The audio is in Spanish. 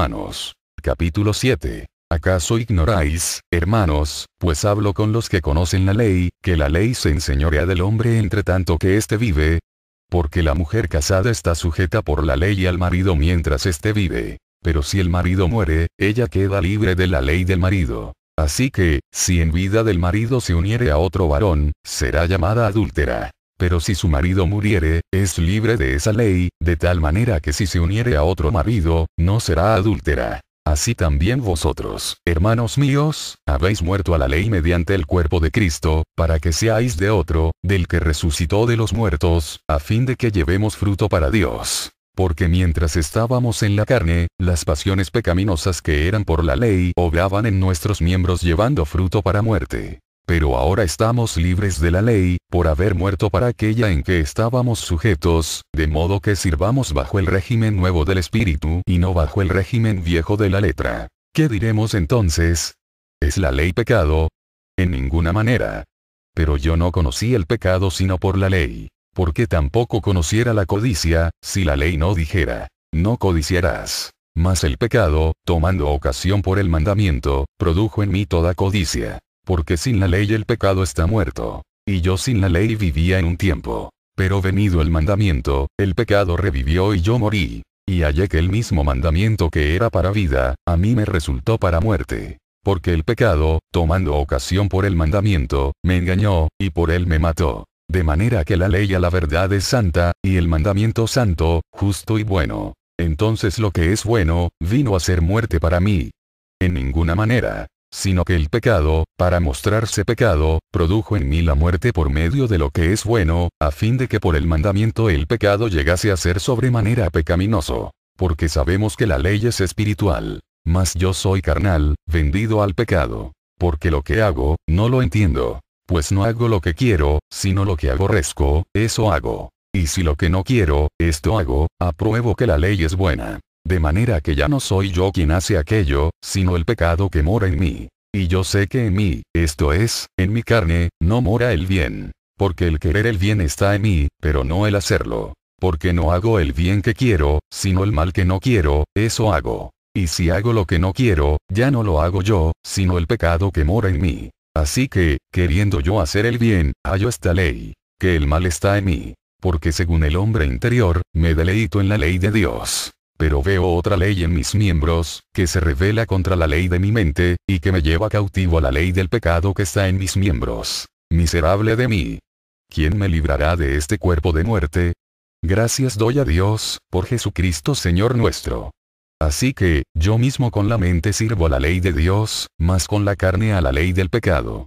Romanos. Capítulo 7. ¿Acaso ignoráis, hermanos, pues hablo con los que conocen la ley, que la ley se enseñorea del hombre entre tanto que éste vive? Porque la mujer casada está sujeta por la ley al marido mientras éste vive. Pero si el marido muere, ella queda libre de la ley del marido. Así que, si en vida del marido se uniere a otro varón, será llamada adúltera. Pero si su marido muriere, es libre de esa ley, de tal manera que si se uniere a otro marido, no será adúltera. Así también vosotros, hermanos míos, habéis muerto a la ley mediante el cuerpo de Cristo, para que seáis de otro, del que resucitó de los muertos, a fin de que llevemos fruto para Dios. Porque mientras estábamos en la carne, las pasiones pecaminosas que eran por la ley obraban en nuestros miembros llevando fruto para muerte. Pero ahora estamos libres de la ley, por haber muerto para aquella en que estábamos sujetos, de modo que sirvamos bajo el régimen nuevo del Espíritu y no bajo el régimen viejo de la letra. ¿Qué diremos entonces? ¿Es la ley pecado? En ninguna manera. Pero yo no conocí el pecado sino por la ley. Porque tampoco conociera la codicia, si la ley no dijera, no codiciarás. Mas el pecado, tomando ocasión por el mandamiento, produjo en mí toda codicia. Porque sin la ley el pecado está muerto. Y yo sin la ley vivía en un tiempo. Pero venido el mandamiento, el pecado revivió y yo morí. Y hallé que el mismo mandamiento que era para vida, a mí me resultó para muerte. Porque el pecado, tomando ocasión por el mandamiento, me engañó, y por él me mató. De manera que la ley a la verdad es santa, y el mandamiento santo, justo y bueno. Entonces lo que es bueno, vino a ser muerte para mí. En ninguna manera. Sino que el pecado, para mostrarse pecado, produjo en mí la muerte por medio de lo que es bueno, a fin de que por el mandamiento el pecado llegase a ser sobremanera pecaminoso. Porque sabemos que la ley es espiritual. Mas yo soy carnal, vendido al pecado. Porque lo que hago, no lo entiendo. Pues no hago lo que quiero, sino lo que aborrezco, eso hago. Y si lo que no quiero, esto hago, apruebo que la ley es buena. De manera que ya no soy yo quien hace aquello, sino el pecado que mora en mí. Y yo sé que en mí, esto es, en mi carne, no mora el bien. Porque el querer el bien está en mí, pero no el hacerlo. Porque no hago el bien que quiero, sino el mal que no quiero, eso hago. Y si hago lo que no quiero, ya no lo hago yo, sino el pecado que mora en mí. Así que, queriendo yo hacer el bien, hallo esta ley, que el mal está en mí. Porque según el hombre interior, me deleito en la ley de Dios. Pero veo otra ley en mis miembros, que se revela contra la ley de mi mente, y que me lleva cautivo a la ley del pecado que está en mis miembros. Miserable de mí. ¿Quién me librará de este cuerpo de muerte? Gracias doy a Dios, por Jesucristo Señor nuestro. Así que, yo mismo con la mente sirvo a la ley de Dios, mas con la carne a la ley del pecado.